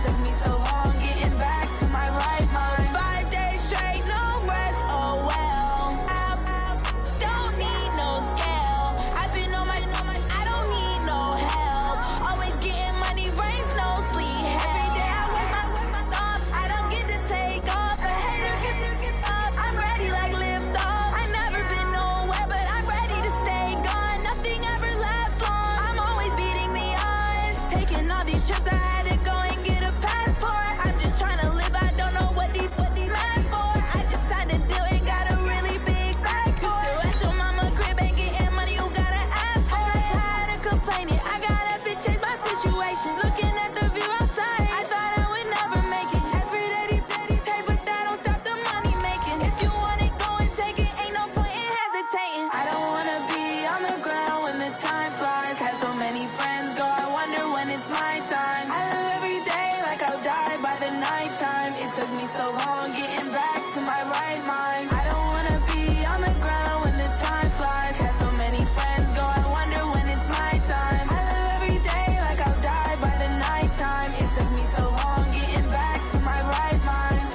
took me so long getting back to my right mind. 5 days straight, no rest, oh well. Don't need no scale. I've been on my, I don't need no help. Always getting money, rains, no sleep. Every day I work my thumb. I don't get to take off. A hater get up. I'm ready like lift off. I never been nowhere, but I'm ready to stay gone. Nothing ever lasts long. I'm always beating the odds. Taking all these trips, I had to go and get a passport. I'm just trying to live. I don't know what they mad for. I just signed a deal and got a really big bag for it. Still at your mama crib ain't getting money, you gotta ask for it. I'm tired of complaining. I gotta be changed my situation. Looking at the view outside, I thought I would never make it. Every day they pay, but that don't stop the money making. If you want it, go and take it. Ain't no point in hesitating. I don't wanna be on the ground when the time flies. Had so many friends go, I wonder when it's my time. I live every day like I'll die by the nighttime. It took me so long getting back to my right mind. I don't wanna be on the ground when the time flies. Had so many friends go, I wonder when it's my time. I live every day like I'll die by the nighttime. It took me so long getting back to my right mind.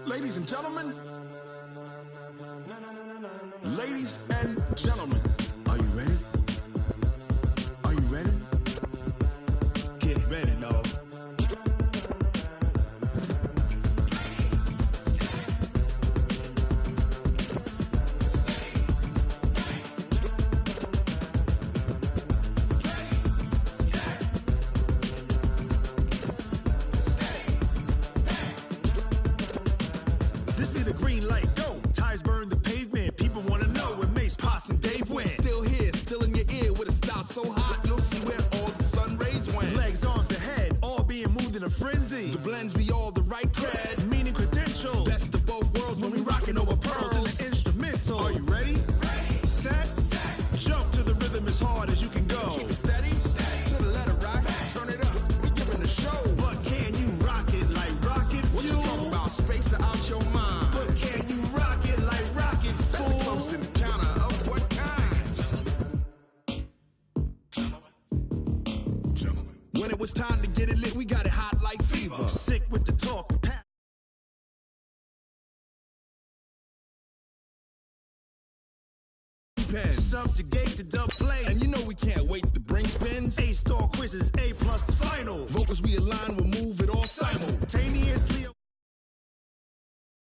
Ladies and gentlemen, ladies and gentlemen, are you ready? Are you ready? Get ready, dog. This be the green light, go. Tires burn the pavement. People wanna know where Mace, Potts, and Dave went. Still here, still in your ear with a style so hot, you'll see where all the sun rays went. Legs, arms, and head, all being moved in a frenzy. The blends be all the right cred. Meaning credentials. Best of both worlds when we rockin' over pearls. in the instrumental. Are you ready? Set, jump to the rhythm as hard as you can go. Keep it steady, to the letter rock. Turn it up, we giving a show. But can you rock it like rocket What you fuel? talking about? Space or out your mind? But can you rock it like rockets, That's a fool? close encounter of what kind? Gentlemen. When it was time to get it lit, we got it hot like fever. Sick with the talk. Pen. Subjugate the dub play. And you know we can't wait to bring spins. A-star quizzes, A plus the final. Vocals we align, we'll move it all Simultaneously.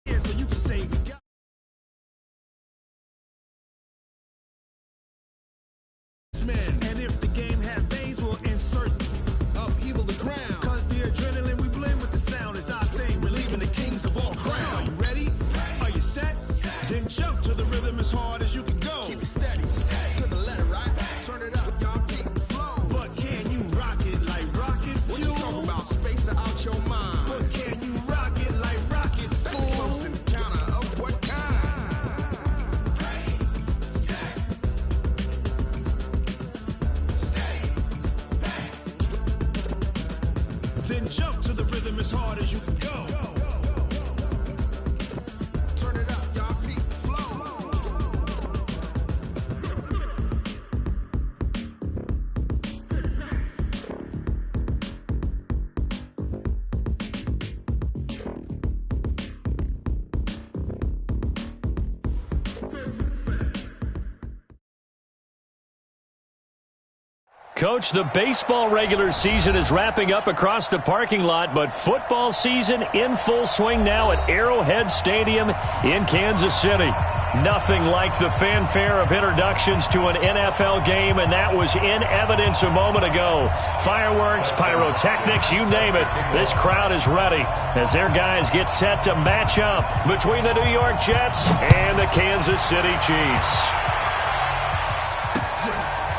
Yeah, so you can say we got. men. And if the game had veins, we'll insert Upheaval the ground. Cause the adrenaline we blend with the sound is our thing, relieving the kings of all crowns. So are you ready? Are you set? Then jump to the rhythm as hard as you can go. Keep it steady, to the letter right. Turn it up, y'all keep the flow. But can you rock it like rocket What you fuel? talking about? Space or out your mind? But can you rock it like rockets, That's a close fool? encounter of what kind? Then jump to the rhythm as hard as you can go. Turn it up, y'all keep the flow. Coach, the baseball regular season is wrapping up across the parking lot, but football season in full swing now at Arrowhead Stadium in Kansas City. Nothing like the fanfare of introductions to an NFL game, and that was in evidence a moment ago. Fireworks, pyrotechnics, you name it. This crowd is ready as their guys get set to match up between the New York Jets and the Kansas City Chiefs.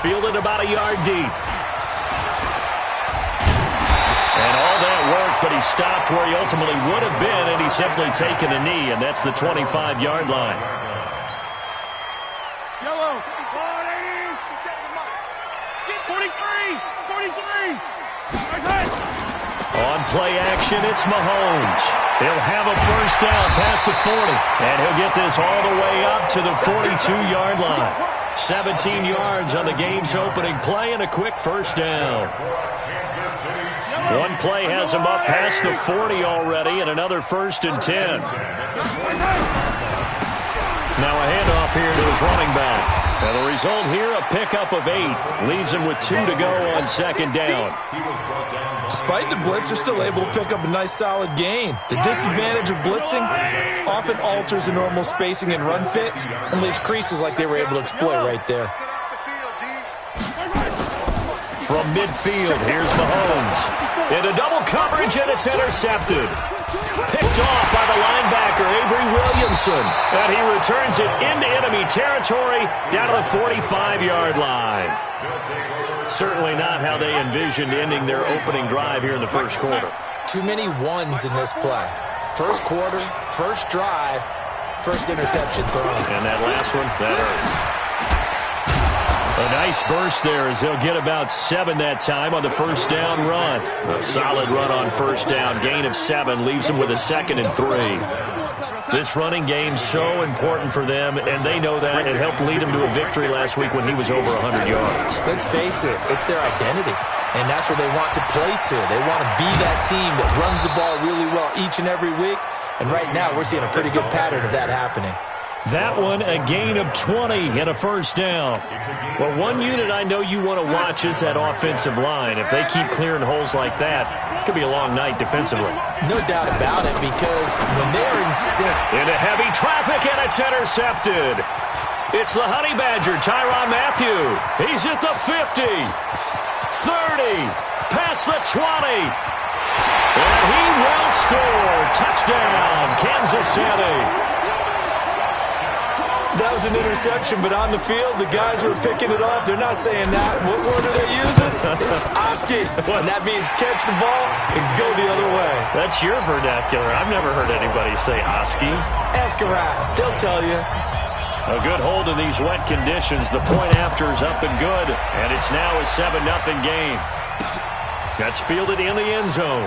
Fielded about a yard deep. And all that work, but he stopped where he ultimately would have been, and he's simply taken a knee, and that's the 25-yard line. Yellow. 40. Get 43. 43. Nice hit. On play action, it's Mahomes. He'll have a first down past the 40, and he'll get this all the way up to the 42-yard line. 17 yards on the game's opening play and a quick first down. One play has him up past the 40 already, and another 1st and 10. Now a handoff here to his running back. And the result here, a pickup of 8. Leaves him with 2 to go on 2nd down. Despite the blitz, they're still able to pick up a nice solid gain. The disadvantage of blitzing often alters the normal spacing and run fits and leaves creases like they were able to exploit right there. From midfield, here's Mahomes. Into double coverage, and it's intercepted. Picked off by the linebacker, Avery Williamson. And he returns it into enemy territory down to the 45-yard line. Certainly not how they envisioned ending their opening drive here in the first quarter. Too many ones in this play. First quarter, first drive, first interception thrown. And that last one, that hurts. A nice burst there as they'll get about 7 that time on the first down run. A solid run on first down. Gain of 7 leaves them with a 2nd and 3. This running game's so important for them, and they know that. It helped lead them to a victory last week when he was over 100 yards. Let's face it, it's their identity, and that's where they want to play to. They want to be that team that runs the ball really well each and every week, and right now we're seeing a pretty good pattern of that happening. That one, a gain of 20 and a first down. Well, one unit I know you want to watch is that offensive line. If they keep clearing holes like that, it could be a long night defensively. No doubt about it, because when they're in sync. Into heavy traffic, and it's intercepted. It's the Honey Badger, Tyrann Mathieu. He's at the 50, 30, past the 20. And he will score. Touchdown, Kansas City. That was an interception, but on the field, the guys who are picking it off, they're not saying that. What word are they using? It's Oski. And that means catch the ball and go the other way. That's your vernacular. I've never heard anybody say Oski. Ask around. They'll tell you. A good hold in these wet conditions. The point after is up and good. And it's now a 7-0 game. That's fielded in the end zone.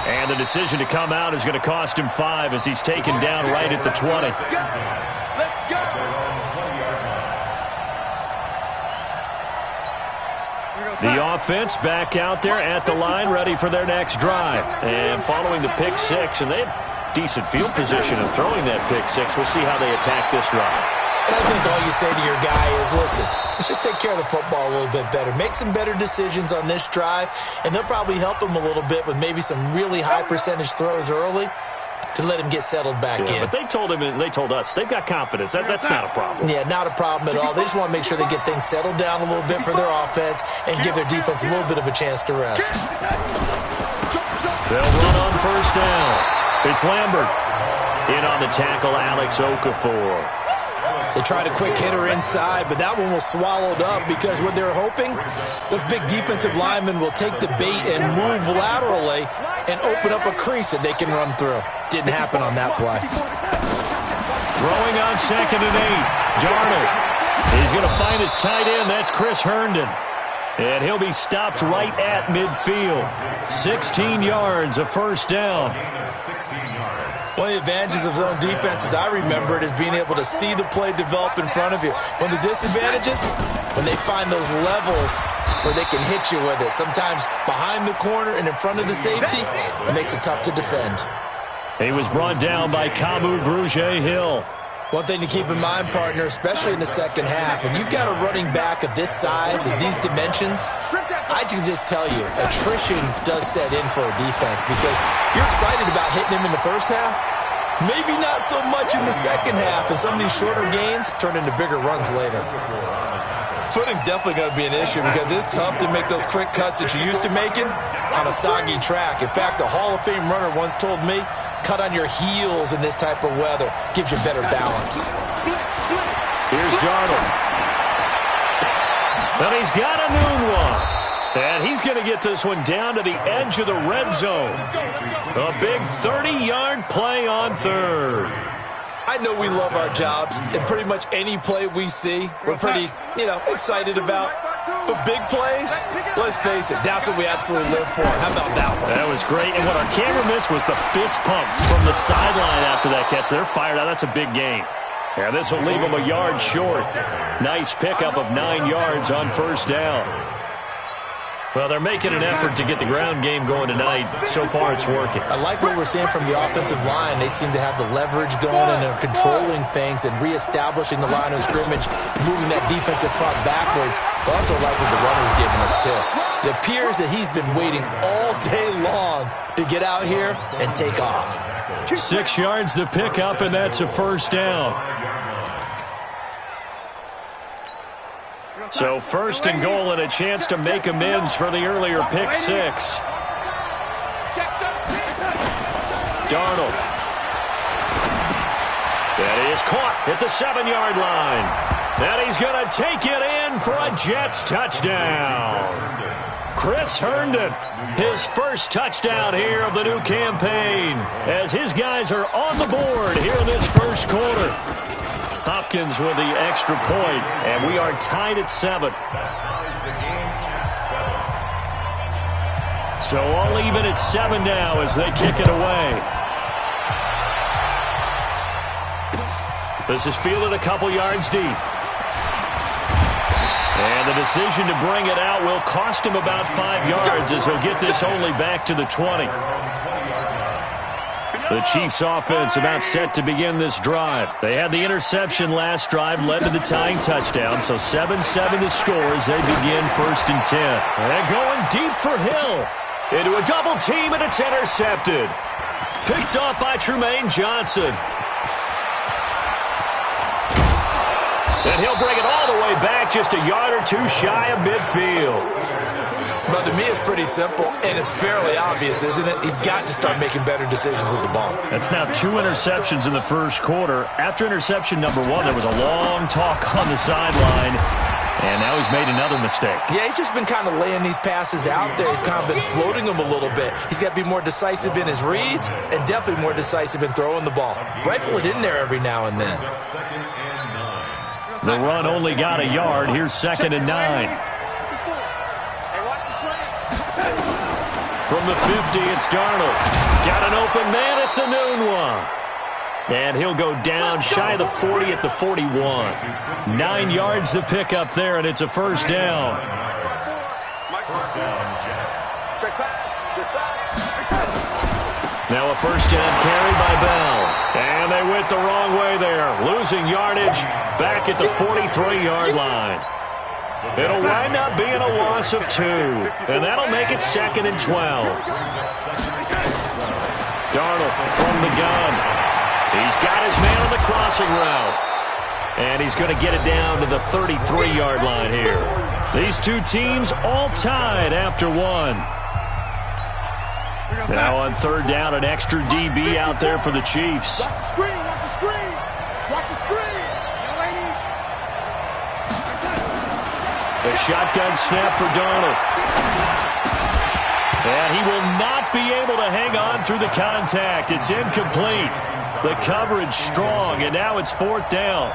And the decision to come out is going to cost him 5 as he's taken down right at the 20. The offense back out there at the line, ready for their next drive. And following the pick 6, and they have decent field position in throwing that pick 6. We'll see how they attack this drive. And I think all you say to your guy is, listen, let's just take care of the football a little bit better. Make some better decisions on this drive, and they'll probably help him a little bit with maybe some really high percentage throws early to let him get settled back in. But they told him and they told us they've got confidence. That's not a problem. Yeah, not a problem at all. They just want to make sure they get things settled down a little bit for their offense and give their defense a little bit of a chance to rest. They'll run on first down. It's Lambert. In on the tackle, Alex Okafor. They tried a quick hitter inside, but that one was swallowed up because what they're hoping, those big defensive linemen will take the bait and move laterally and open up a crease that they can run through. Didn't happen on that play. Throwing on 2nd and 8. Darnold. He's going to find his tight end. That's Chris Herndon. And he'll be stopped right at midfield. 16 yards, a first down. One of the advantages of zone defense, as I remember it, is being able to see the play develop in front of you. One of the disadvantages, when they find those levels where they can hit you with it, sometimes behind the corner and in front of the safety, it makes it tough to defend. He was brought down by Kamu Grugier-Hill. One thing to keep in mind, partner, especially in the second half, and you've got a running back of this size and these dimensions, I can just tell you, attrition does set in for a defense because you're excited about hitting him in the first half, maybe not so much in the second half, and some of these shorter gains turn into bigger runs later. Footing's definitely going to be an issue because it's tough to make those quick cuts that you're used to making on a soggy track. In fact, a Hall of Fame runner once told me, cut on your heels in this type of weather. Gives you better balance. Here's Darnold. And he's got a noon one. And he's going to get this one down to the edge of the red zone. A big 30-yard play on third. I know we love our jobs, and pretty much any play we see, we're pretty, excited about. For big plays, let's face it, that's what we absolutely live for. How about that one? That was great. And what our camera missed was the fist pump from the sideline after that catch. They're fired out. That's a big gain. Yeah, this will leave them a yard short. Nice pickup of 9 yards on first down. Well, they're making an effort to get the ground game going tonight. So far, it's working. I like what we're seeing from the offensive line. They seem to have the leverage going and are controlling things and reestablishing the line of scrimmage, moving that defensive front backwards. But also like what the runner's giving us, too. It appears that he's been waiting all day long to get out here and take off. 6 yards the pickup, and that's a first down. So first and goal and a chance to make amends for the earlier pick six. Darnold. That is caught at the 7-yard line. And he's going to take it in for a Jets touchdown. Chris Herndon, his first touchdown here of the new campaign, as his guys are on the board here in this first quarter. Hopkins with the extra point, and we are tied at 7. So all even at 7 now as they kick it away. This is fielded a couple yards deep. And the decision to bring it out will cost him about 5 yards as he'll get this only back to the 20. The Chiefs offense about set to begin this drive. They had the interception last drive, led to the tying touchdown, so 7-7 the score as they begin 1st and 10. And going deep for Hill. Into a double team, and it's intercepted. Picked off by Trumaine Johnson. And he'll bring it all the way back, just a yard or two shy of midfield. But to me, it's pretty simple, and it's fairly obvious, isn't it? He's got to start making better decisions with the ball. That's now 2 interceptions in the first quarter. After interception number 1, there was a long talk on the sideline, and now he's made another mistake. Yeah, he's just been kind of laying these passes out there. He's kind of been floating them a little bit. He's got to be more decisive in his reads and definitely more decisive in throwing the ball. Rifle it in there every now and then. The run only got a yard. Here's 2nd and 9. From the 50, it's Darnold. Got an open man. It's a noon one. And he'll go down shy of the 40 at the 41. 9 yards to pick up there, and it's a first down. Now a first down carry by Bell. And they went the wrong way there. Losing yardage back at the 43-yard line. It'll wind up being a loss of 2, and that'll make it 2nd and 12. Darnold from the gun. He's got his man on the crossing route, and he's going to get it down to the 33-yard line here. These two teams all tied after 1. Now on 3rd down, an extra DB out there for the Chiefs. Watch the screen, watch the screen. Watch the screen. A shotgun snap for Darnold. And he will not be able to hang on through the contact. It's incomplete. The coverage strong, and now it's 4th down.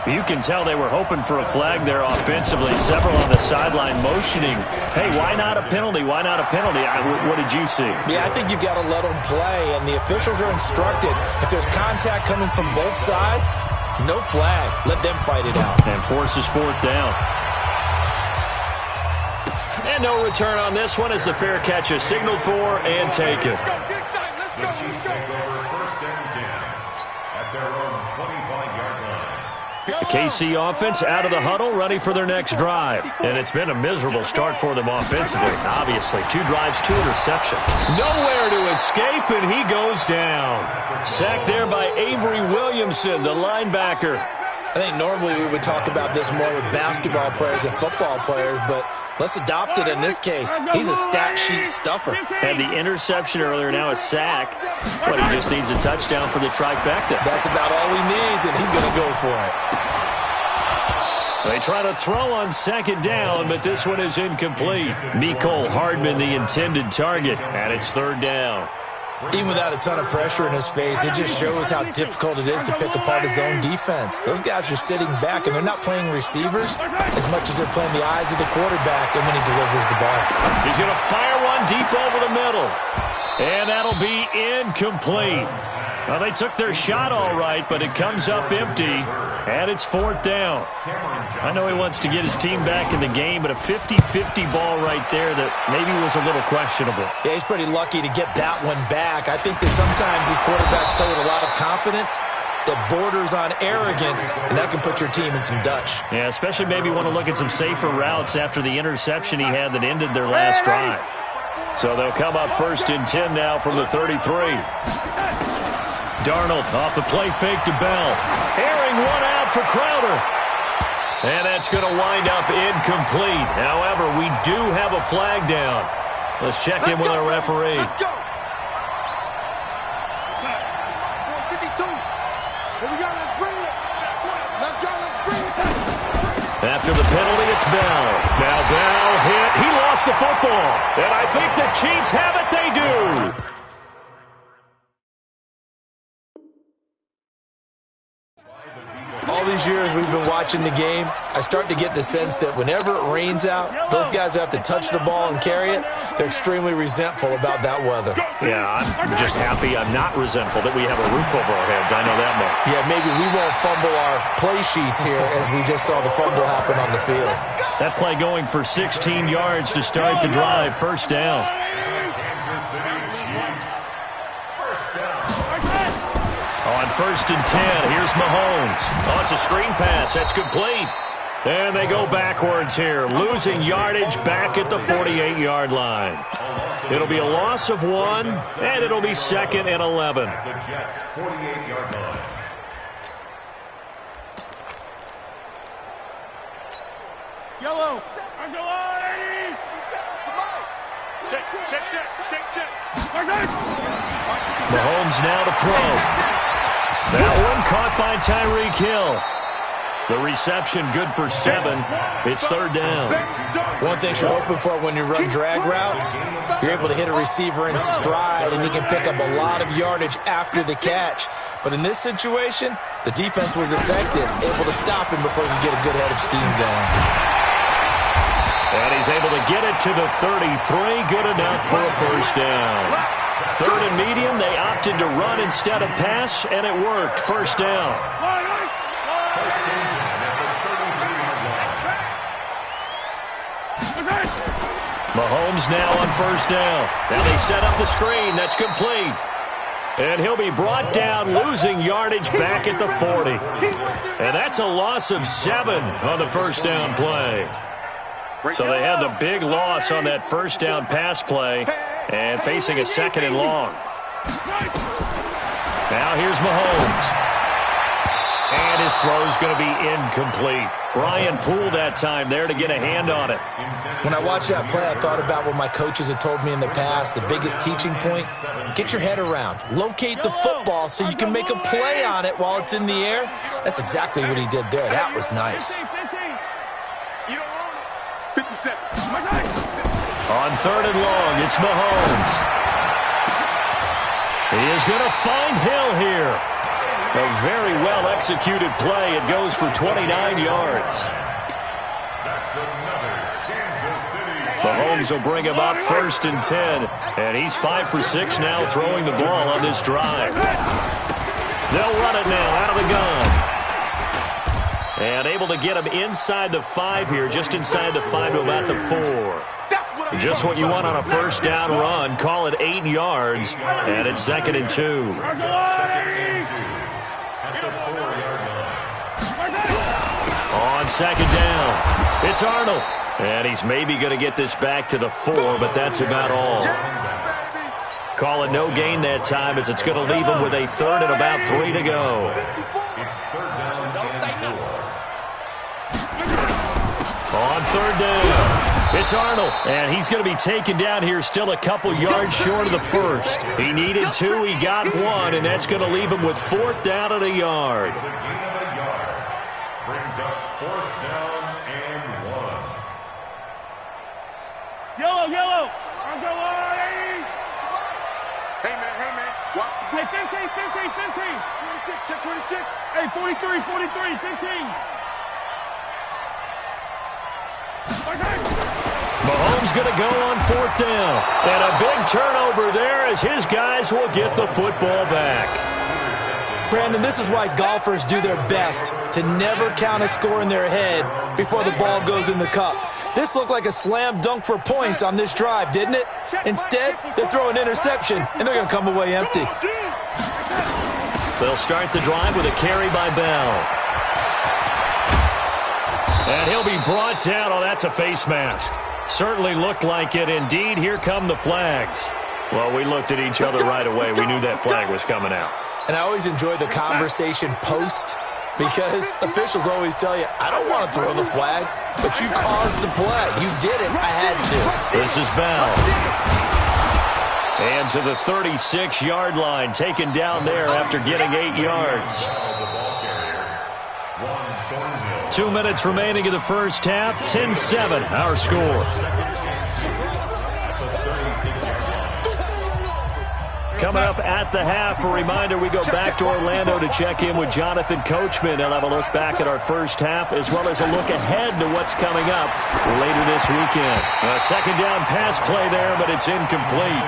You can tell they were hoping for a flag there offensively. Several on the sideline motioning. Hey, why not a penalty? Why not a penalty? What did you see? Yeah, I think you've got to let them play, and the officials are instructed. If there's contact coming from both sides, no flag. Let them fight it out. And forces 4th down. And no return on this one as the fair catch is signaled for and taken. The KC offense out of the huddle, ready for their next drive. And it's been a miserable start for them offensively. Obviously, 2 drives, 2 interceptions. Nowhere to escape, and he goes down. Sacked there by Avery Williamson, the linebacker. I think normally we would talk about this more with basketball players and football players, but let's adopt it in this case. He's a stat sheet stuffer. Had the interception earlier, now a sack. But he just needs a touchdown for the trifecta. That's about all he needs, and he's going to go for it. They try to throw on 2nd down, but this one is incomplete. Mecole Hardman, the intended target, and it's 3rd down. Even without a ton of pressure in his face, it just shows how difficult it is to pick apart his own defense. Those guys are sitting back, and they're not playing receivers as much as they're playing the eyes of the quarterback and when he delivers the ball. He's going to fire one deep over the middle. And that'll be incomplete. Well, they took their shot all right, but it comes up empty, and it's 4th down. I know he wants to get his team back in the game, but a 50-50 ball right there that maybe was a little questionable. Yeah, he's pretty lucky to get that one back. I think that sometimes these quarterbacks play with a lot of confidence that borders on arrogance, and that can put your team in some Dutch. Yeah, especially maybe want to look at some safer routes after the interception he had that ended their last drive. So they'll come up 1st and 10 now from the 33. Darnold off the play fake to Bell. Airing one out for Crowder. And that's going to wind up incomplete. However, we do have a flag down. Let's check in with our referee. Let's go. 52. Here we go. Let's bring it. Let's go. Let's bring it. After the penalty, it's Bell. Now Bell hit. He lost the football. And I think the Chiefs have it. They do. All these years we've been watching the game, I start to get the sense that whenever it rains out, those guys who have to touch the ball and carry it, they're extremely resentful about that weather. Yeah, I'm just happy I'm not resentful that we have a roof over our heads. I know that much. Yeah, maybe we won't fumble our play sheets here as we just saw the fumble happen on the field. That play going for 16 yards to start the drive. 1st down. On 1st and 10, here's Mahomes. Oh, it's a screen pass. That's complete. And they go backwards here, losing yardage back at the 48-yard line. It'll be a loss of 1, and it'll be 2nd and 11. The Jets' 48-yard line. Yellow. Check. Mahomes now to throw. That one caught by Tyreek Hill. The reception good for 7. It's 3rd down. One thing you're hoping for when you run drag routes, you're able to hit a receiver in stride, and he can pick up a lot of yardage after the catch. But in this situation, the defense was effective, able to stop him before he could get a good head of steam going. And he's able to get it to the 33. Good enough for a 1st down. 3rd and medium, they opted to run instead of pass, and it worked. 1st down. Mahomes now on 1st down. Now they set up the screen. That's complete. And he'll be brought down, losing yardage back at the 40. And that's a loss of 7 on the 1st down play. So they had the big loss on that 1st down pass play and facing a 2nd and long. Now here's Mahomes. And his throw's going to be incomplete. Brian Poole that time there to get a hand on it. When I watched that play, I thought about what my coaches had told me in the past. The biggest teaching point, get your head around. Locate the football so you can make a play on it while it's in the air. That's exactly what he did there. That was nice. 57. On 3rd and long, it's Mahomes. He is going to find Hill here. A very well-executed play. It goes for 29 yards. Mahomes will bring him up 1st and 10. And he's 5 for 6 now throwing the ball on this drive. They'll run it now out of the gun. And able to get him inside the 5 here, just inside the 5 to about the 4. Just what you want on a 1st down run. Call it 8 yards, and it's 2nd and 2. On 2nd down, it's Arnold. And he's maybe going to get this back to the 4, but that's about all. Call it no gain that time, as it's going to leave him with a 3rd and about 3 to go. It's 3rd down and 4. On 3rd down, it's Arnold, and he's going to be taken down here still a couple yards short of the 1st. He needed 2, he got 1, and that's going to leave him with 4th down and a yard. The gain of a yard brings up 4th down and 1. Yellow. Hey, man. Watch the hey, 15. 26, check 26. Hey, 43, 15. Mahomes going to go on 4th down. And a big turnover there as his guys will get the football back. Brandon, this is why golfers do their best to never count a score in their head before the ball goes in the cup. This looked like a slam dunk for points on this drive, didn't it? Instead, they throw an interception, and they're going to come away empty. They'll start the drive with a carry by Bell. And he'll be brought down. Oh, that's a face mask. Certainly looked like it. Indeed, here come the flags. Well, we looked at each other right away. We knew that flag was coming out. And I always enjoy the conversation post because officials always tell you, I don't want to throw the flag, but you caused the play. You did it. I had to. This is Bell. And to the 36-yard line, taken down there after getting 8 yards. 2 minutes remaining in the first half. 10-7, our score. Coming up at the half, a reminder, we go back to Orlando to check in with Jonathan Coachman. He'll have a look back at our first half as well as a look ahead to what's coming up later this weekend. A second down pass play there, but it's incomplete.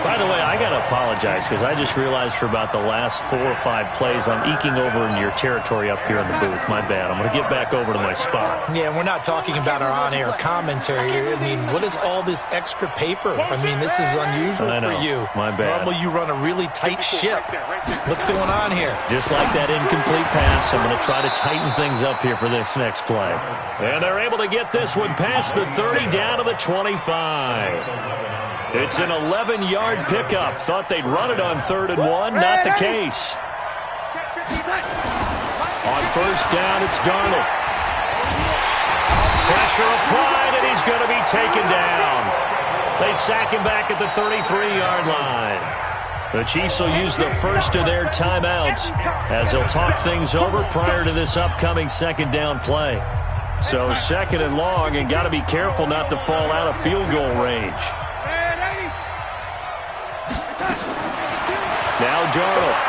By the way, I got to apologize because I just realized for about the last 4 or 5 plays I'm eking over into your territory up here in the booth. My bad. I'm going to get back over to my spot. Yeah, we're not talking about our on-air commentary here. I mean, what is all this extra paper? I mean, this is unusual for you. My bad. Normally you run a really tight ship. What's going on here? Just like that incomplete pass, I'm going to try to tighten things up here for this next play. And they're able to get this one past the 30 down to the 25. It's an 11-yard pickup. Thought they'd run it on 3rd and 1. Not the case. On first down, it's Darnold. Pressure applied, and he's going to be taken down. They sack him back at the 33-yard line. The Chiefs will use the first of their timeouts as they'll talk things over prior to this upcoming second down play. So 2nd and long, and got to be careful not to fall out of field goal range. Now Darnold.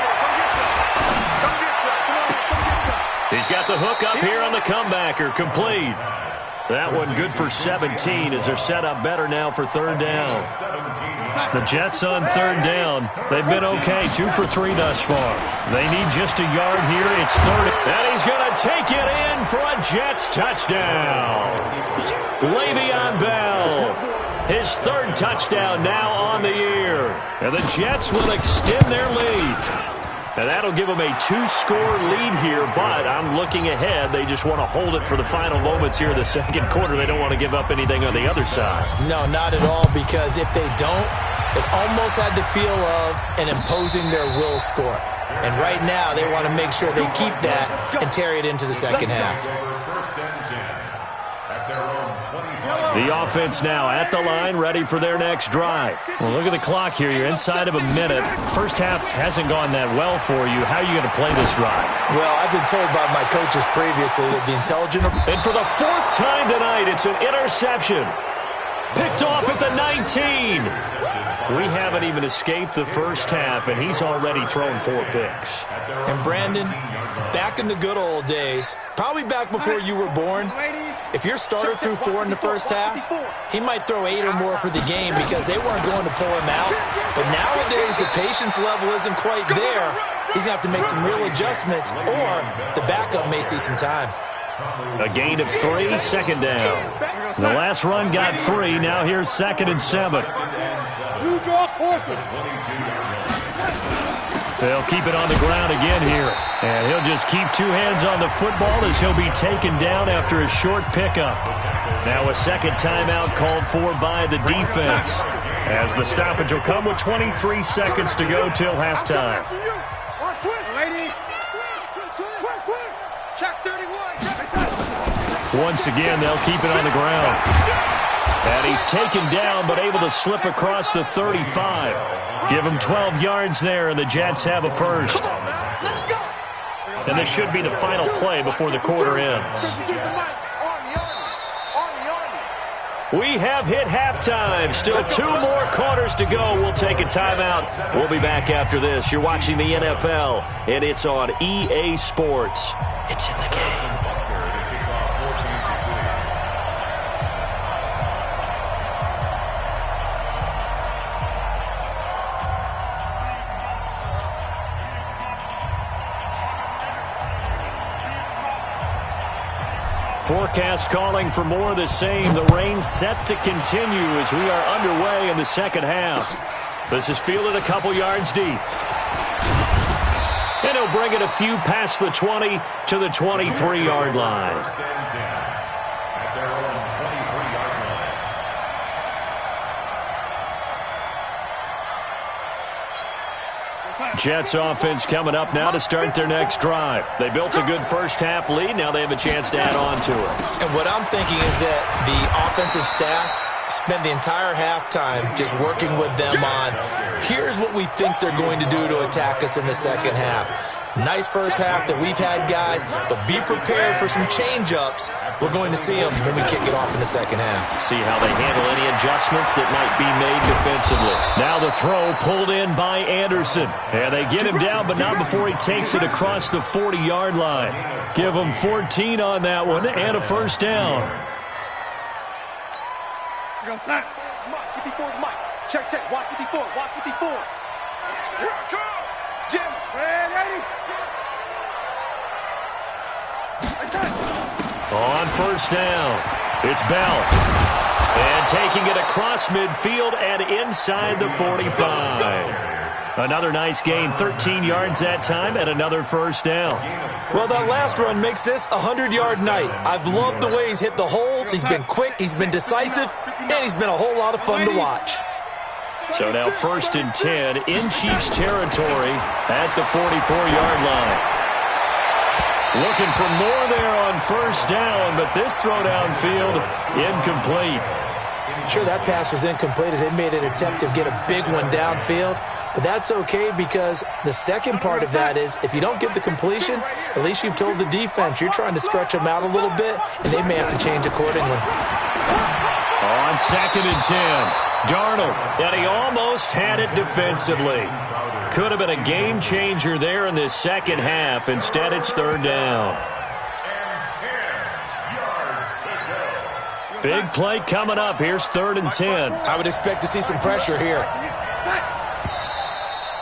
He's got the hook up here on the comebacker. Complete. That one good for 17 as they're set up better now for 3rd down. The Jets on 3rd down. They've been okay. 2 for 3 thus far. They need just a yard here. It's 3rd. And he's going to take it in for a Jets touchdown. Le'Veon Bell. His 3rd touchdown now on the year. And the Jets will extend their lead. And that'll give them a 2-score lead here, but I'm looking ahead. They just want to hold it for the final moments here in the second quarter. They don't want to give up anything on the other side. No, not at all, because if they don't, it almost had the feel of an imposing their will score. And right now, they want to make sure they keep that and carry it into the second half. The offense now at the line, ready for their next drive. Well, look at the clock here. You're inside of a minute. First half hasn't gone that well for you. How are you going to play this drive? Well, I've been told by my coaches previously that the intelligent... And for the 4th time tonight, it's an interception. Picked off at the 19. We haven't even escaped the first half, and he's already thrown 4 picks. And Brandon, back in the good old days, probably back before you were born, if your starter threw 4 in the first half, he might throw 8 or more for the game because they weren't going to pull him out. But nowadays, the patience level isn't quite there. He's going to have to make some real adjustments, or the backup may see some time. A gain of 3, 2nd down. The last run got 3. Now here's 2nd and 7. They'll keep it on the ground again here. And he'll just keep 2 hands on the football as he'll be taken down after a short pickup. Now a second timeout called for by the defense, as the stoppage will come with 23 seconds to go till halftime. Once again, they'll keep it on the ground. And he's taken down, but able to slip across the 35. Give him 12 yards there, and the Jets have a first. And this should be the final play before the quarter ends. We have hit halftime. Still 2 more quarters to go. We'll take a timeout. We'll be back after this. You're watching the NFL, and it's on EA Sports. It's in the game. Forecast calling for more of the same. The rain set to continue as we are underway in the second half. This is fielded a couple yards deep. And he'll bring it a few past the 20 to the 23-yard line. Jets offense coming up now to start their next drive. They built a good first-half lead. Now they have a chance to add on to it. And what I'm thinking is that the offensive staff spent the entire halftime just working with them on, here's what we think they're going to do to attack us in the second half. Nice first half that we've had, guys, but be prepared for some change-ups. We're going to see them when we kick it off in the second half. See how they handle any adjustments that might be made defensively. Now the throw pulled in by Anderson. And they get him down, but not before he takes it across the 40-yard line. Give him 14 on that one and a first down. You're going to sign. Mike, 54 is Mike. Check, check. Watch 54. Watch 54. Here I come. Jim. Ready. On first down, it's Bell. And taking it across midfield and inside the 45. Another nice gain, 13 yards that time, and another first down. Well, that last run makes this a 100-yard night. I've loved the way he's hit the holes. He's been quick, he's been decisive, and he's been a whole lot of fun to watch. So now 1st and 10 in Chiefs territory at the 44-yard line. Looking for more there on first down, but this throw downfield incomplete. Sure, that pass was incomplete as they made an attempt to get a big one downfield, but that's okay because the second part of that is if you don't get the completion, at least you've told the defense you're trying to stretch them out a little bit, and they may have to change accordingly. On 2nd and 10, Darnold, and he almost had it defensively. Could have been a game changer there in this second half. Instead, it's 3rd down. Big play coming up. Here's 3rd and 10. I would expect to see some pressure here.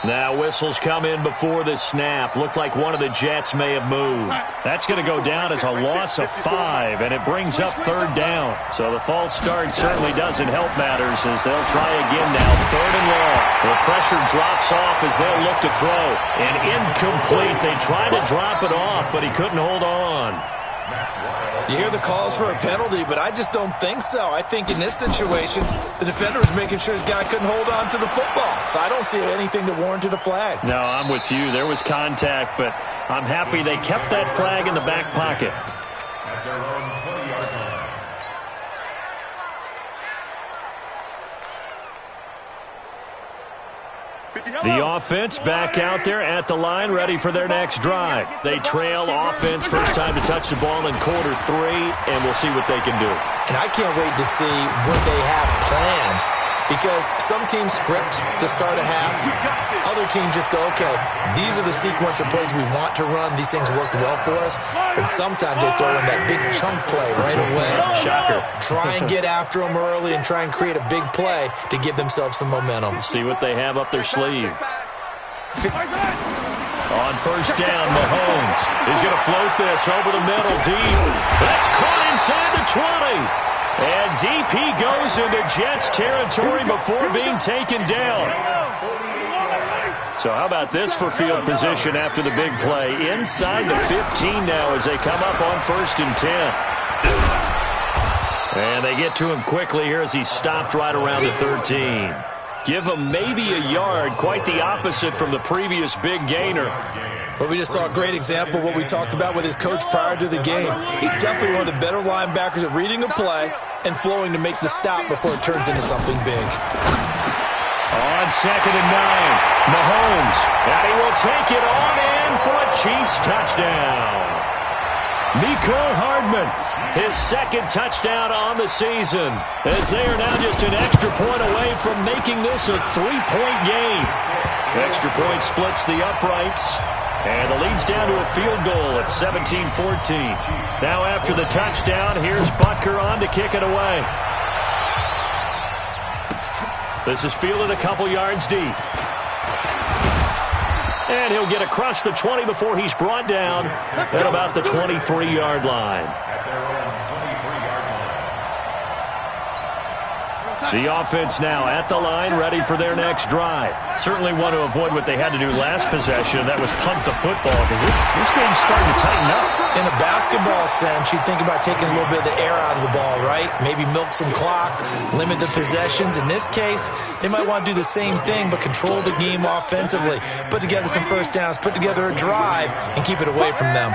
Now whistles come in before the snap. Looked like one of the Jets may have moved. That's going to go down as a loss of 5, and it brings up 3rd down. So the false start certainly doesn't help matters as they'll try again now. 3rd and long. The pressure drops off as they'll look to throw. And incomplete. They tried to drop it off, but he couldn't hold on. You hear the calls for a penalty, but I just don't think so. I think in this situation, the defender was making sure his guy couldn't hold on to the football. So I don't see anything to warrant a flag. No, I'm with you. There was contact, but I'm happy they kept that flag in the back pocket. The offense back out there at the line, ready for their next drive. They trail offense, first time to touch the ball in quarter 3, and we'll see what they can do. And I can't wait to see what they have planned, because some teams script to start a half. Other teams just go, okay, these are the sequence of plays we want to run. These things worked well for us. And sometimes they throw in that big chunk play right away. Shocker. Try and get after them early and try and create a big play to give themselves some momentum. See what they have up their sleeve. On first down, Mahomes is going to float this over the middle deep. That's caught inside the 20. And deep he goes into Jets territory before being taken down. So how about this for field position after the big play? Inside the 15 now as they come up on 1st and 10. And they get to him quickly here as he stopped right around the 13. Give him maybe a yard, quite the opposite from the previous big gainer. But we just saw a great example of what we talked about with his coach prior to the game. He's definitely one of the better linebackers at reading a play and flowing to make the stop before it turns into something big. On 2nd and 9, Mahomes, and he will take it on in for a Chiefs touchdown. Mecole Hardman, his second touchdown on the season, as they are now just an extra point away from making this a 3-point game. Extra point splits the uprights, and the lead's down to a field goal at 17-14. Now after the touchdown, here's Butker on to kick it away. This is fielded a couple yards deep. And he'll get across the 20 before he's brought down at about the 23-yard line. The offense now at the line, ready for their next drive. Certainly want to avoid what they had to do last possession. That was punt the football, because this game's starting to tighten up. In a basketball sense, you think about taking a little bit of the air out of the ball, right? Maybe milk some clock, limit the possessions. In this case, they might want to do the same thing, but control the game offensively. Put together some first downs, put together a drive, and keep it away from them.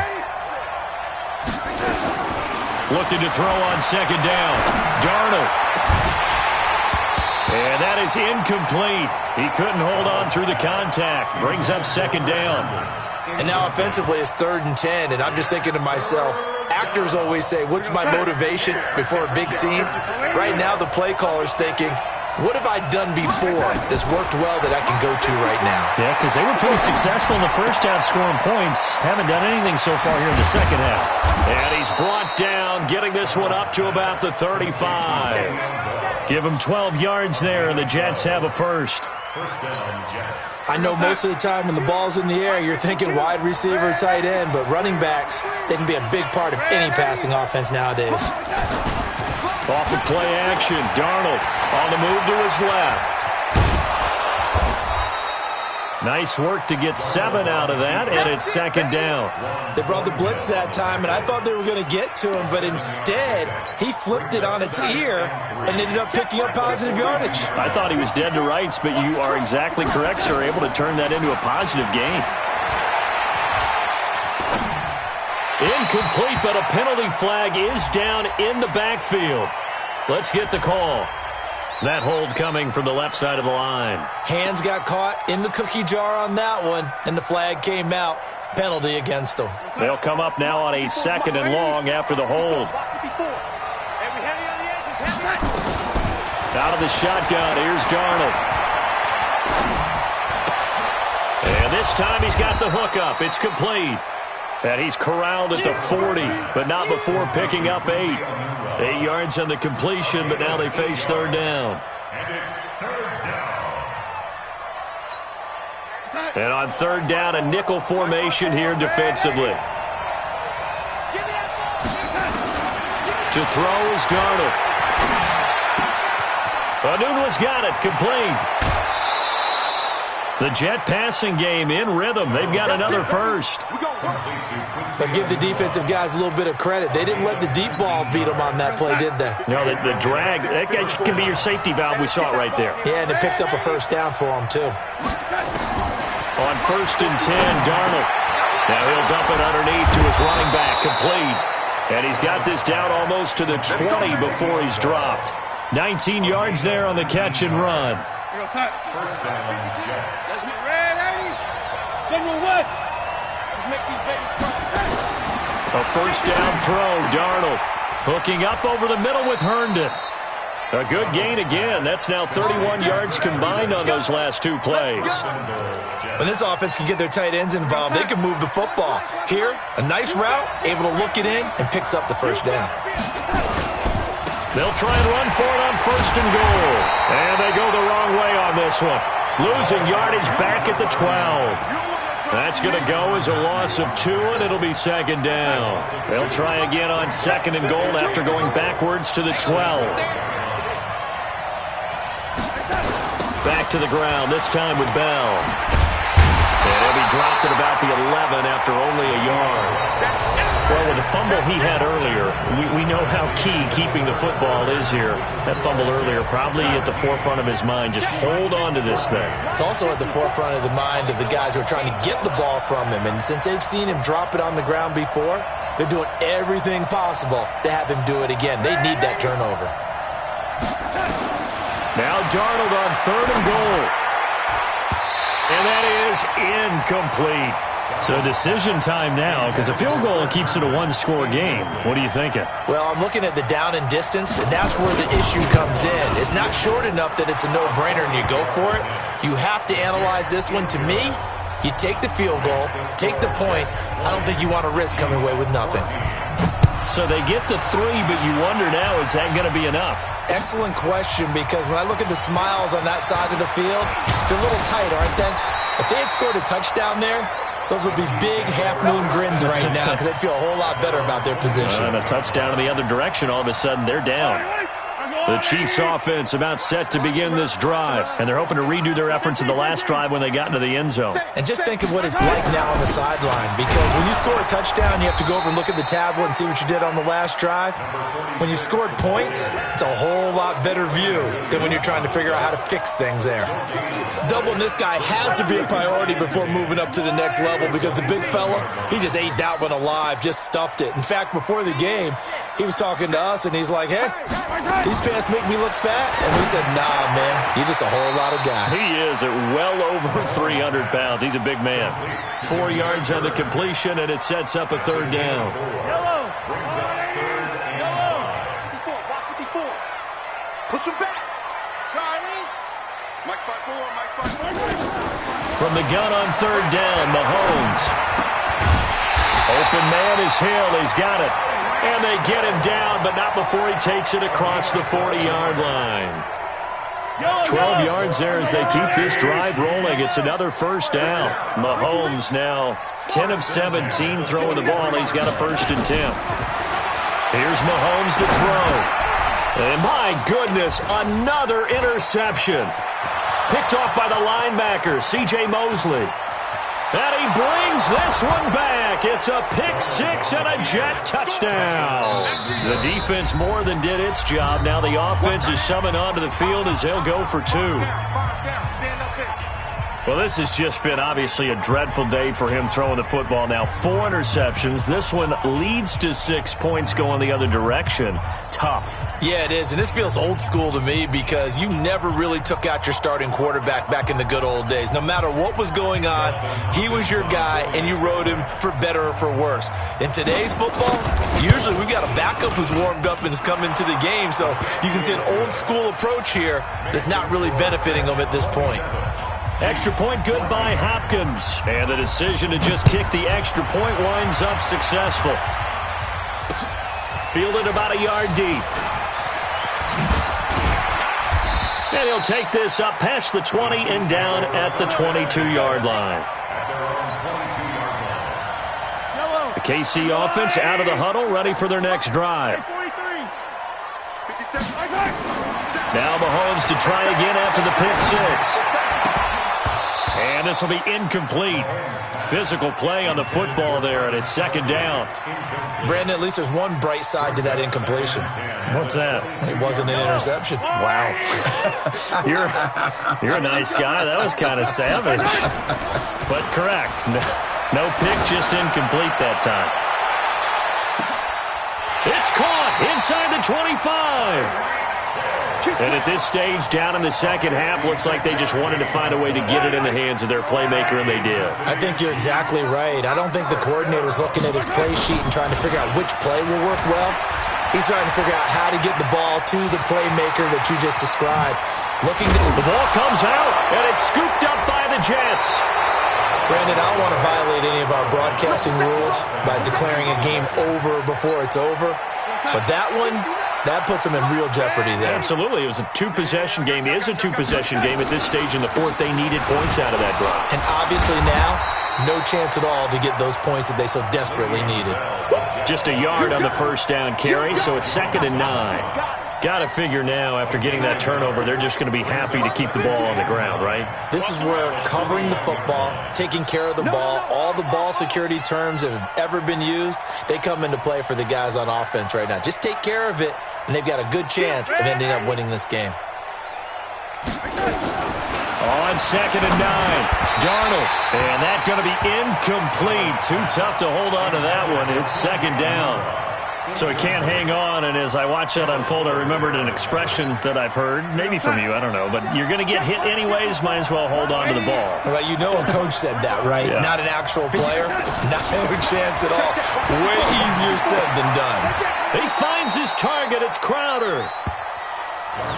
Looking to throw on second down. Darnold. And that is incomplete. He couldn't hold on through the contact. Brings up second down. And now offensively it's 3rd and 10, and I'm just thinking to myself, actors always say, what's my motivation before a big scene? Right now the play caller's thinking, what have I done before that's worked well that I can go to right now? Yeah, because they were pretty successful in the first half scoring points. Haven't done anything so far here in the second half. And he's brought down, getting this one up to about the 35. Give him 12 yards there, and the Jets have a first. First down, Jets. I know most of the time when the ball's in the air, you're thinking wide receiver, tight end, but running backs, they can be a big part of any passing offense nowadays. Off of play action, Darnold on the move to his left. Nice work to get 7 out of that, and it's second down. They brought the blitz that time, and I thought they were going to get to him, but instead, he flipped it on its ear and ended up picking up positive yardage. I thought he was dead to rights, but you are exactly correct, sir. Able to turn that into a positive gain. Incomplete, but a penalty flag is down in the backfield. Let's get the call. That hold coming from the left side of the line. Hands got caught in the cookie jar on that one, and the flag came out. Penalty against them. They'll come up now on a 2nd and long after the hold. Out of the shotgun, here's Darnold. And this time he's got the hook up. It's complete. And he's corralled at the 40, but not before picking up 8. 8 yards on the completion, but now they face 3rd down. And it's 3rd down. And on 3rd down, a nickel formation here defensively. To throw is Darnold. Anunua's got it, complete. The Jet passing game in rhythm. They've got another first. But give the defensive guys a little bit of credit. They didn't let the deep ball beat them on that play, did they? No, the drag, that can be your safety valve. We saw it right there. Yeah, and it picked up a first down for them, too. On 1st and 10, Darnold. Now he'll dump it underneath to his running back, complete. And he's got this down almost to the 20 before he's dropped. 19 yards there on the catch and run. First down, Jets. Let's get ready. General West. Let's make these babies cry. A first down throw, Darnold. Hooking up over the middle with Herndon. A good gain again. That's now 31 yards combined on those last 2 plays. When this offense can get their tight ends involved, they can move the football. Here, a nice route, able to look it in, and picks up the first down. They'll try and run for it on 1st and goal. And they go the wrong way on this one. Losing yardage back at the 12. That's going to go as a loss of 2, and it'll be 2nd down. They'll try again on 2nd and goal after going backwards to the 12. Back to the ground, this time with Bell. And he'll be dropped at about the 11 after only a yard. Well, with the fumble he had earlier, we know how key keeping the football is here. That fumble earlier probably at the forefront of his mind. Just hold on to this thing. It's also at the forefront of the mind of the guys who are trying to get the ball from him. And since they've seen him drop it on the ground before, they're doing everything possible to have him do it again. They need that turnover. Now Darnold on 3rd and goal. And that is incomplete. So decision time now, because a field goal keeps it a one-score game. What are you thinking? Well, I'm looking at the down and distance, and that's where the issue comes in. It's not short enough that it's a no-brainer and you go for it. You have to analyze this one. To me, you take the field goal, take the points. I don't think you want to risk coming away with nothing. So they get the 3, but you wonder now, is that going to be enough? Excellent question, because when I look at the smiles on that side of the field, they're a little tight, aren't they? If they had scored a touchdown there, those would be big half-moon grins right now because they'd feel a whole lot better about their position. And a touchdown in the other direction, all of a sudden they're down. The Chiefs offense about set to begin this drive, and they're hoping to redo their efforts in the last drive when they got into the end zone. And just think of what it's like now on the sideline, because when you score a touchdown, you have to go over and look at the tablet and see what you did on the last drive. When you scored points, it's a whole lot better view than when you're trying to figure out how to fix things there. Doubling this guy has to be a priority before moving up to the next level, because the big fella, he just ate that one alive, just stuffed it. In fact, before the game, he was talking to us, and he's like, hey, these pants make me look fat? And we said, nah, man, you're just a whole lot of guy. He is at well over 300 pounds. He's a big man. 4 yards on the completion, and it sets up a third down. Yellow. Walk 54. Push him back. Charlie. Mike 5-4. From the gun on third down, Mahomes. Open man is Hill. He's got it. And they get him down, but not before he takes it across the 40-yard line. 12 yards there as they keep this drive rolling. It's another first down. Mahomes now 10 of 17 throwing the ball. He's got a 1st and 10. Here's Mahomes to throw. And my goodness, another interception. Picked off by the linebacker, C.J. Mosley. And he brings this one back. It's a pick-6 and a Jet touchdown. The defense more than did its job. Now the offense is summoned onto the field as they'll go for 2. Well, this has just been obviously a dreadful day for him throwing the football now. 4 interceptions. This one leads to 6 points going the other direction. Tough. Yeah, it is, and this feels old school to me because you never really took out your starting quarterback back in the good old days. No matter what was going on, he was your guy, and you rode him for better or for worse. In today's football, usually we've got a backup who's warmed up and has come into the game, so you can see an old school approach here that's not really benefiting them at this point. Extra point good by Hopkins. And the decision to just kick the extra point winds up successful. Fielded about a yard deep. And he'll take this up past the 20 and down at the 22-yard line. The KC offense out of the huddle, ready for their next drive. Now Mahomes to try again after the pick 6. And this will be incomplete. Physical play on the football there, and it's 2nd down. Brandon, at least there's one bright side to that incompletion. What's that? It wasn't an interception. Wow. You're a nice guy. That was kind of savage. But correct. No pick, just incomplete that time. It's caught inside the 25. And at this stage, down in the second half, looks like they just wanted to find a way to get it in the hands of their playmaker, and they did. I think you're exactly right. I don't think the coordinator's looking at his play sheet and trying to figure out which play will work well. He's trying to figure out how to get the ball to the playmaker that you just described. The ball comes out, and it's scooped up by the Jets. Brandon, I don't want to violate any of our broadcasting rules by declaring a game over before it's over. But that one, that puts them in real jeopardy there. Absolutely. It was a 2-possession game. It is a 2-possession game at this stage in the 4th. They needed points out of that drive. And obviously now, no chance at all to get those points that they so desperately needed. Just a yard on the first down carry, so it's 2nd and 9. Got to figure now, after getting that turnover, they're just going to be happy to keep the ball on the ground, right? This is where covering the football, taking care of the ball, all the ball security terms that have ever been used, they come into play for the guys on offense right now. Just take care of it, and they've got a good chance of ending up winning this game. On 2nd and 9, Darnold. And that's going to be incomplete. Too tough to hold on to that one. It's 2nd down. So he can't hang on, and as I watch that unfold, I remembered an expression that I've heard, maybe from you, I don't know, but you're going to get hit anyways, might as well hold on to the ball. Well, you know a coach said that, right? Yeah. Not an actual player. Not a chance at all. Way easier said than done. He finds his target. It's Crowder.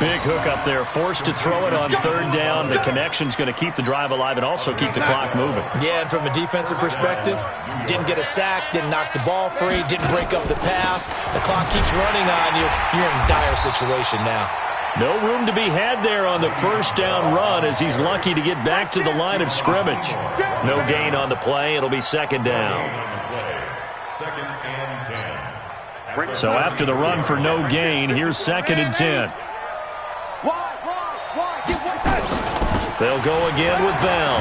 Big hook up there, forced to throw it on third down. The connection's going to keep the drive alive and also keep the clock moving. Yeah, and from a defensive perspective, didn't get a sack, didn't knock the ball free, didn't break up the pass. The clock keeps running on you. You're in a dire situation now. No room to be had there on the first down run as he's lucky to get back to the line of scrimmage. No gain on the play. It'll be second down. Second and 10. So after the run for no gain, here's second and 10. They'll go again with Bell.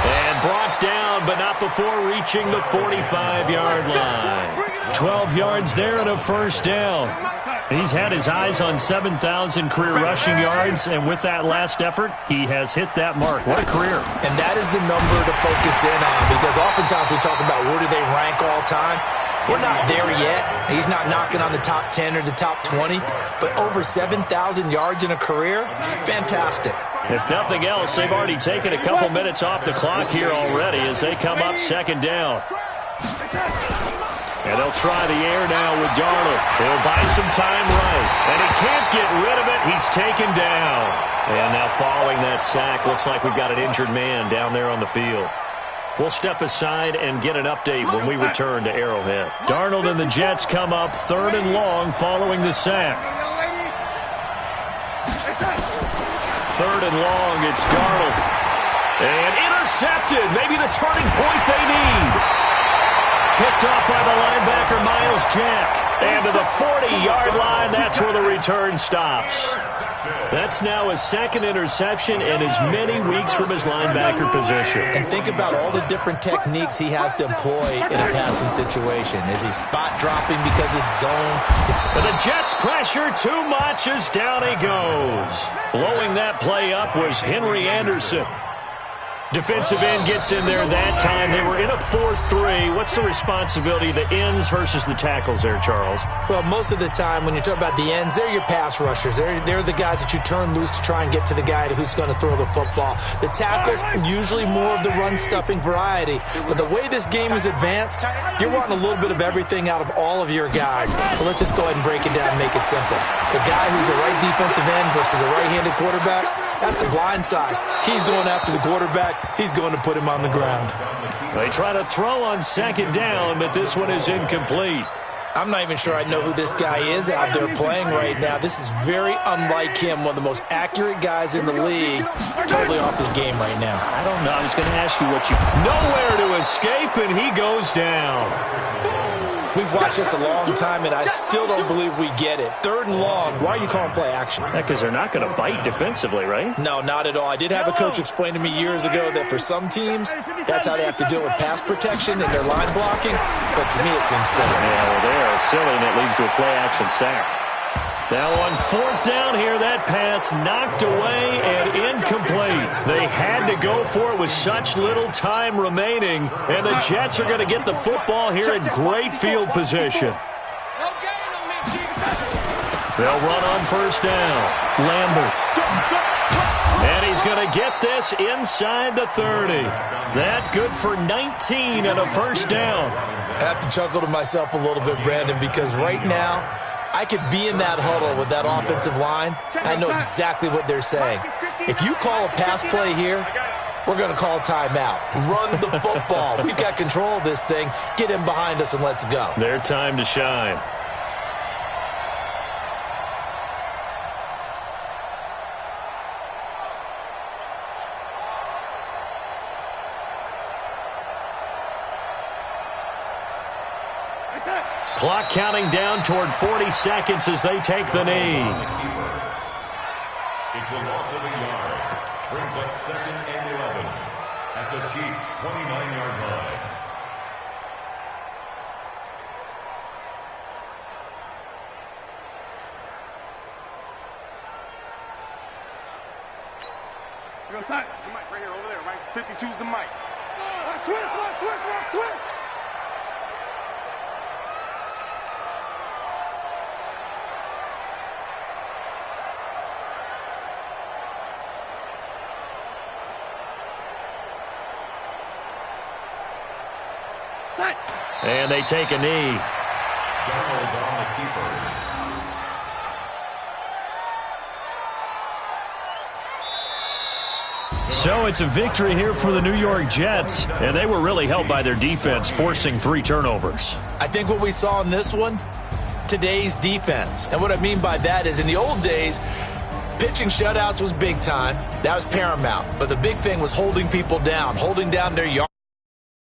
And brought down, but not before reaching the 45-yard line. 12 yards there and a first down. He's had his eyes on 7,000 career rushing yards, and with that last effort, he has hit that mark. What a career. And that is the number to focus in on, because oftentimes we talk about where do they rank all time. We're not there yet. He's not knocking on the top 10 or the top 20, but over 7,000 yards in a career, fantastic. If nothing else, they've already taken a couple minutes off the clock here already as they come up second down. And they'll try the air now with Darnold. He'll buy some time right, and he can't get rid of it. He's taken down. And now following that sack, looks like we've got an injured man down there on the field. We'll step aside and get an update when we return to Arrowhead. Darnold and the Jets come up third and long following the sack. Third and long, it's Darnold. And intercepted, maybe the turning point they need. Picked off by the linebacker, Miles Jack. And to the 40-yard line, that's where the return stops. That's now his second interception in as many weeks from his linebacker position. And think about all the different techniques he has to employ in a passing situation. Is he spot dropping because it's zone? But the Jets pressure too much as down he goes. Blowing that play up was Henry Anderson. Defensive end gets in there that time. They were in a 4-3. What's the responsibility of the ends versus the tackles there, Charles? Well, most of the time when you talk about the ends, they're your pass rushers. They're the guys that you turn loose to try and get to the guy who's going to throw the football. The tackles, usually more of the run-stuffing variety. But the way this game is advanced, you're wanting a little bit of everything out of all of your guys. But let's just go ahead and break it down and make it simple. The guy who's a right defensive end versus a right-handed quarterback, that's the blind side. He's going after the quarterback. He's going to put him on the ground. They try to throw on second down, but this one is incomplete. I'm not even sure I know who this guy is out there playing right now. This is very unlike him, one of the most accurate guys in the league. Totally off his game right now. I don't know. I was going to ask you what you... Nowhere to escape, and he goes down. We've watched this a long time, and I still don't believe we get it. Third and long, why are you calling play action? Because they're not going to bite defensively, right? No, not at all. I did have a coach explain to me years ago that for some teams, that's how they have to deal with pass protection and their line blocking. But to me, it seems silly. Yeah, well, they are silly, and it leads to a play action sack. Now on fourth down here, that pass knocked away and incomplete. They had to go for it with such little time remaining, and the Jets are going to get the football here in great field position. They'll run on first down. Lambert. And he's going to get this inside the 30. That good for 19 and a first down. I have to chuckle to myself a little bit, Brandon, because right now, I could be in that huddle with that offensive line, and I know exactly what they're saying. If you call a pass play here, we're going to call timeout. Run the football. We've got control of this thing. Get in behind us and let's go. Their time to shine. Clock counting down toward 40 seconds as they take the knee. It's a loss of a yard. Brings up second and 11 at the Chiefs' 29-yard line. Go side. The mic right here, over there, right? 52's the mic. Switch. And they take a knee. Donald on the keeper. So it's a victory here for the New York Jets, and they were really helped by their defense, forcing 3 turnovers. I think what we saw in this one, today's defense. And what I mean by that is in the old days, pitching shutouts was big time. That was paramount. But the big thing was holding people down, holding down their yard.